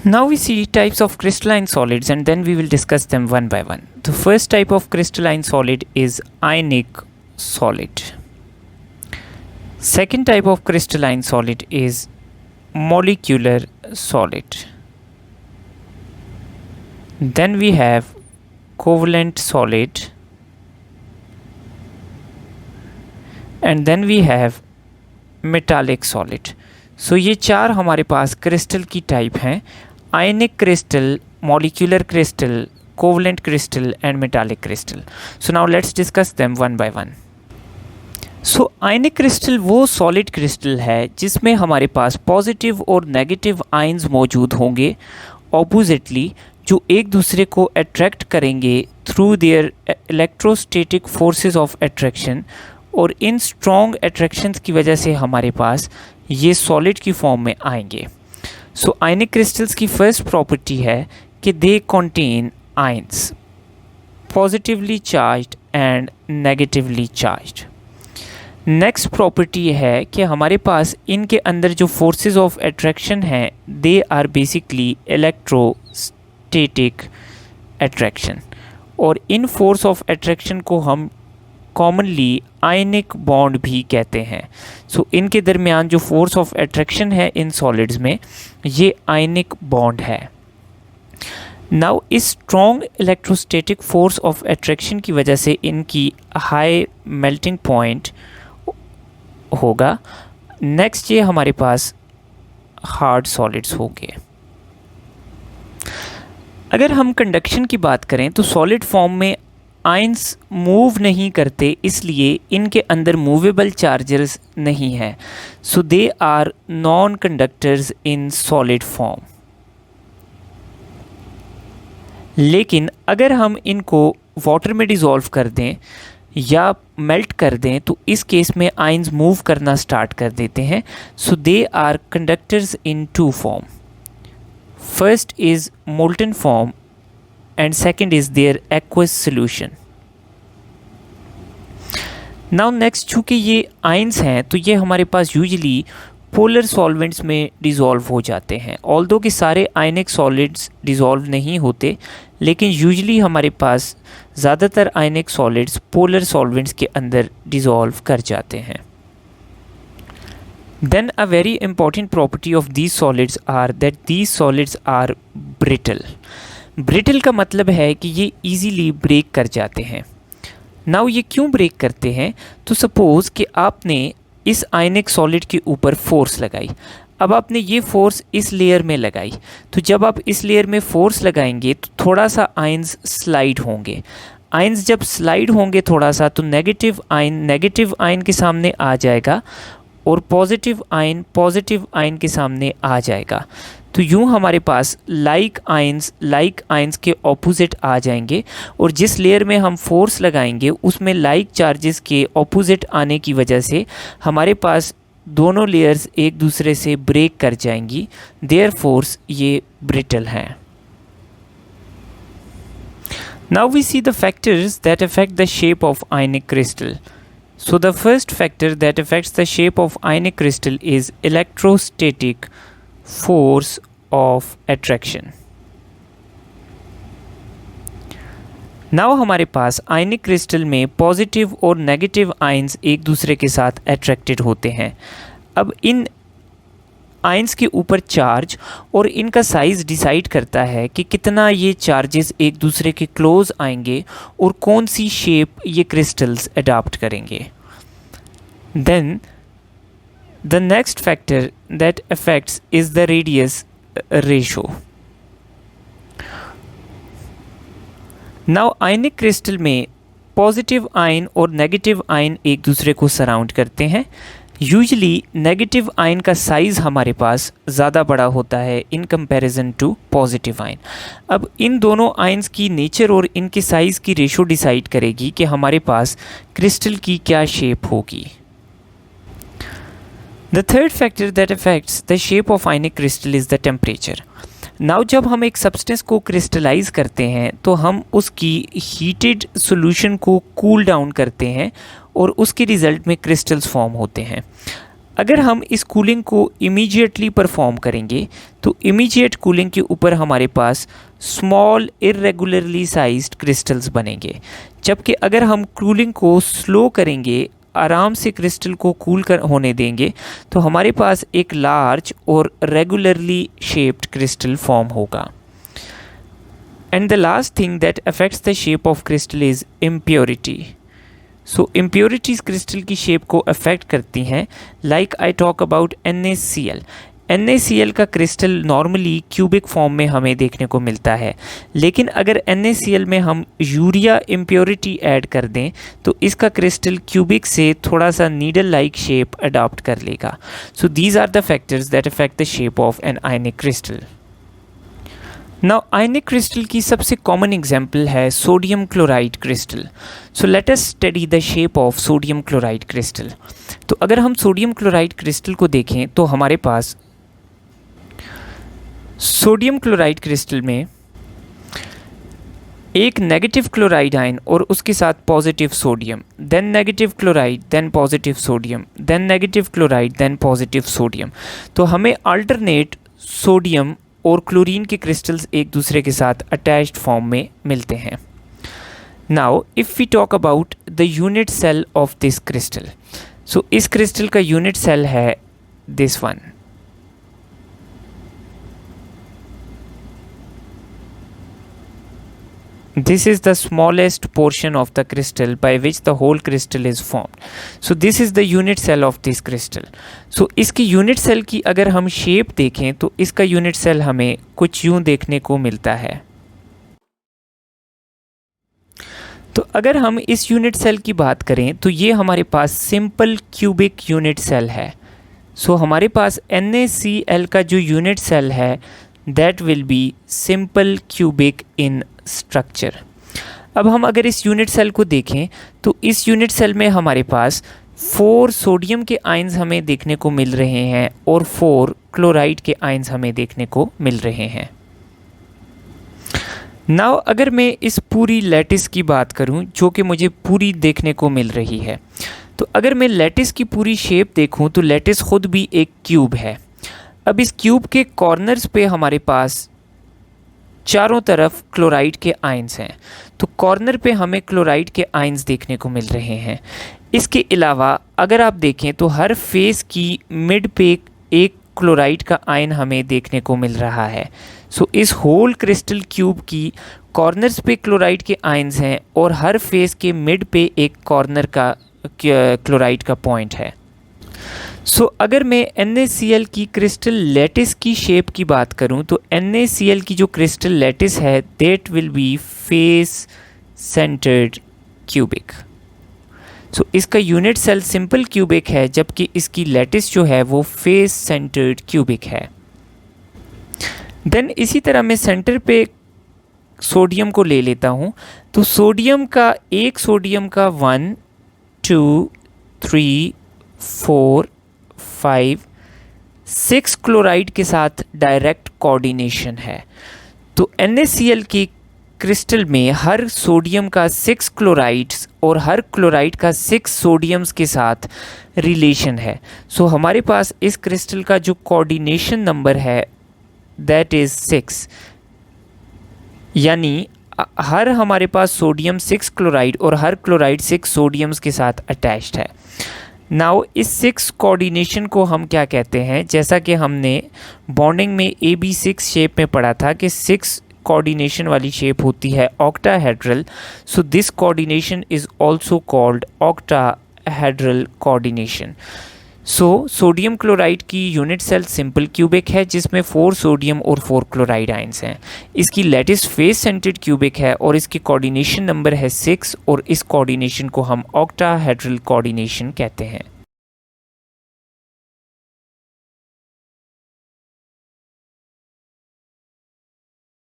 Now we see types of crystalline solids and then we will discuss them one by one. The first type of crystalline solid is ionic solid. Second type of crystalline solid is molecular solid. Then we have covalent solid, and then we have metallic solid. So ये चार हमारे पास crystal की type हैं: आयनिक crystal, molecular crystal, covalent crystal and metallic crystal. So now let's discuss them one by one. So ionic crystal वो solid crystal है जिसमें हमारे पास positive और नेगेटिव आयंस मौजूद होंगे ऑपोजिटली, जो एक दूसरे को अट्रैक्ट करेंगे through their electrostatic forces of attraction, और इन स्ट्रॉन्ग अट्रैक्शंस की वजह से हमारे पास ये सॉलिड की फॉर्म में आएंगे. सो आयनिक क्रिस्टल्स की फर्स्ट प्रॉपर्टी है कि they contain ions, positively charged and negatively charged. Next property है कि हमारे पास इनके अंदर जो फोर्सेस ऑफ अट्रैक्शन हैं they are basically electrostatic attraction, और इन फोर्स ऑफ अट्रैक्शन को हम कॉमनली आयनिक बॉन्ड भी कहते हैं. सो इनके दरमियान जो फोर्स ऑफ अट्रैक्शन है इन सॉलिड्स में, ये आयनिक बॉन्ड है. नाउ इस strong electrostatic force of attraction की वजह से इनकी हाई मेल्टिंग पॉइंट होगा. नेक्स्ट ये हमारे पास हार्ड सॉलिड्स होंगे. अगर हम कंडक्शन की बात करें तो सॉलिड फॉर्म में आयंस मूव नहीं करते, इसलिए इनके अंदर मूवेबल चार्जेस नहीं है. So they are non conductors in solid form. लेकिन अगर हम इनको वाटर में डिज़ोल्व कर दें या मेल्ट कर दें तो इस केस में आयंस मूव करना स्टार्ट कर देते हैं. So they are conductors in two form. First is molten form and second is their aqueous solution. Now next, चूँकि ये आयंस हैं तो ये हमारे पास यूजली पोलर सॉल्वेंट्स में डिज़ोल्व हो जाते हैं. ऑल्दो कि सारे आयनिक सॉलिड्स डिज़ोल्व नहीं होते, लेकिन यूजली हमारे पास ज़्यादातर आयनिक सॉलिड्स पोलर सॉल्वेंट्स के अंदर डिज़ोल्व कर जाते हैं. Then a very important property of these solids are that these solids are brittle. Brittle का मतलब है कि ये इजीली ब्रेक कर जाते हैं. नाउ ये क्यों ब्रेक करते हैं? तो सपोज़ कि आपने इस आयनिक सॉलिड के ऊपर फोर्स लगाई. अब आपने ये फोर्स इस लेयर में लगाई, तो जब आप इस लेयर में फोर्स लगाएंगे तो थोड़ा सा आयंस स्लाइड होंगे. आयंस जब स्लाइड होंगे थोड़ा सा, तो नेगेटिव आयन के सामने आ जाएगा और पॉजिटिव आयन के सामने आ जाएगा. तो यूँ हमारे पास लाइक आयंस के ऑपोजिट आ जाएंगे, और जिस लेयर में हम फोर्स लगाएंगे उसमें लाइक चार्जेस के ऑपोजिट आने की वजह से हमारे पास दोनों लेयर्स एक दूसरे से ब्रेक कर जाएंगी. देयरफॉर ये ब्रिटल हैं. Now we see the factors that affect the shape of ionic crystal. So the first factor that affects the shape of ionic crystal is electrostatic force of attraction. Now हमारे पास आयनिक crystal में positive और negative ions एक दूसरे के साथ attracted होते हैं. अब इन आयंस के ऊपर चार्ज और इनका साइज़ डिसाइड करता है कि कितना ये चार्जेस एक दूसरे के क्लोज आएंगे और कौन सी शेप ये क्रिस्टल्स अडॉप्ट करेंगे. Then the next factor that affects is the radius ratio. Now ionic crystal में पॉजिटिव आयन और नेगेटिव आयन एक दूसरे को सराउंड करते हैं. यूजली नेगेटिव आयन का साइज़ हमारे पास ज़्यादा बड़ा होता है in comparison to positive ion. अब इन दोनों आयंस की नेचर और इनके साइज़ की रेशो डिसाइड करेगी कि हमारे पास क्रिस्टल की क्या शेप होगी. The third factor that affects the shape of ionic crystal is the temperature. Now जब हम एक सब्सटेंस को क्रिस्टलाइज करते हैं तो हम उसकी हीटेड सॉल्यूशन को कूल डाउन करते हैं और उसके रिज़ल्ट में क्रिस्टल्स फॉर्म होते हैं. अगर हम इस कूलिंग को इमीडिएटली परफॉर्म करेंगे तो इमीडिएट कूलिंग के ऊपर हमारे पास स्मॉल इरेगुलरली साइज्ड क्रिस्टल्स बनेंगे, जबकि अगर हम कूलिंग को स्लो करेंगे, आराम से क्रिस्टल को कूल होने देंगे, तो हमारे पास एक लार्ज और रेगुलरली शेप्ड क्रिस्टल फॉर्म होगा। And the last thing that affects the shape of crystal is impurity. So impurities crystal की शेप को अफेक्ट करती हैं। Like I talk about NaCl। NaCl का क्रिस्टल नॉर्मली क्यूबिक फॉर्म में हमें देखने को मिलता है, लेकिन अगर NaCl में हम यूरिया इम्प्योरिटी ऐड कर दें तो इसका क्रिस्टल क्यूबिक से थोड़ा सा नीडल लाइक शेप अडॉप्ट कर लेगा। So these are the factors that affect the shape of an ionic crystal. Now ionic crystal की सबसे कॉमन एग्जाम्पल है sodium chloride crystal. So let us study the shape of sodium chloride crystal. तो अगर हम sodium chloride crystal को देखें तो हमारे पास सोडियम क्लोराइड क्रिस्टल में एक नेगेटिव क्लोराइड आयन और उसके साथ positive sodium, then negative chloride, then positive sodium, then negative chloride, then positive sodium. तो हमें अल्टरनेट सोडियम और क्लोरीन के क्रिस्टल्स एक दूसरे के साथ अटैच्ड फॉर्म में मिलते हैं। Now if we talk about the unit cell of this crystal, so इस क्रिस्टल का यूनिट सेल है this one. This is the smallest portion of the crystal by which the whole crystal is formed. So this is the unit cell of this crystal. So इसकी unit cell की अगर हम shape देखें तो इसका unit cell हमें कुछ यूं देखने को मिलता है। तो अगर हम इस यूनिट सेल की बात करें तो ये हमारे पास सिंपल क्यूबिक यूनिट सेल है। सो हमारे पास NaCl का जो यूनिट सेल है that will B simple cubic in structure. अब हम अगर इस यूनिट सेल को देखें तो इस यूनिट सेल में हमारे पास 4 सोडियम के आयन्स हमें देखने को मिल रहे हैं और 4 क्लोराइड के आयन्स हमें देखने को मिल रहे हैं। नाउ अगर मैं इस पूरी लैटिस की बात करूं जो कि मुझे पूरी देखने को मिल रही है, तो अगर मैं लैटिस की पूरी शेप देखूं तो लैटिस खुद भी एक क्यूब है। अब इस क्यूब के कॉर्नर्स पे हमारे पास चारों तरफ क्लोराइड के आयन्स हैं, तो कॉर्नर पे हमें क्लोराइड के आयन्स देखने को मिल रहे हैं। इसके अलावा अगर आप देखें तो हर फेस की मिड पे एक क्लोराइड का आयन हमें देखने को मिल रहा है। सो इस होल क्रिस्टल क्यूब की कॉर्नर्स पे क्लोराइड के आयन्स हैं और हर फेस के मिड पे एक कॉर्नर का क्लोराइड का पॉइंट है। सो अगर मैं NaCl की क्रिस्टल लैटिस की शेप की बात करूं तो NaCl की जो क्रिस्टल लैटिस है that will be face centred cubic. So इसका यूनिट सेल सिंपल क्यूबिक है जबकि इसकी लैटिस जो है वो फेस सेंटर्ड क्यूबिक है। देन इसी तरह मैं सेंटर पे सोडियम को ले लेता हूं, तो सोडियम का 1 2 3 4 5 6 क्लोराइड के साथ डायरेक्ट कोऑर्डिनेशन है। तो NaCl की क्रिस्टल में हर सोडियम का 6 क्लोराइड्स और हर क्लोराइड का 6 सोडियम्स के साथ रिलेशन है। सो हमारे पास इस क्रिस्टल का जो कोऑर्डिनेशन नंबर है दैट इज़ 6, यानी हर हमारे पास सोडियम 6 क्लोराइड और हर क्लोराइड 6 सोडियम्स के साथ अटैच्ड है। नाउ इस 6 कोऑर्डिनेशन को हम क्या कहते हैं, जैसा कि हमने बॉन्डिंग में AB6 शेप में पढ़ा था कि 6 कोऑर्डिनेशन वाली शेप होती है octahedral. So this coordination is also called octahedral coordination. So sodium chloride की यूनिट सेल सिंपल क्यूबिक है जिसमें 4 सोडियम और 4 क्लोराइड आयंस हैं। इसकी लैटिस फेस सेंटर्ड क्यूबिक है और इसकी कोऑर्डिनेशन नंबर है 6 और इस कोऑर्डिनेशन को हम ऑक्टाहेड्रल कोऑर्डिनेशन कहते हैं।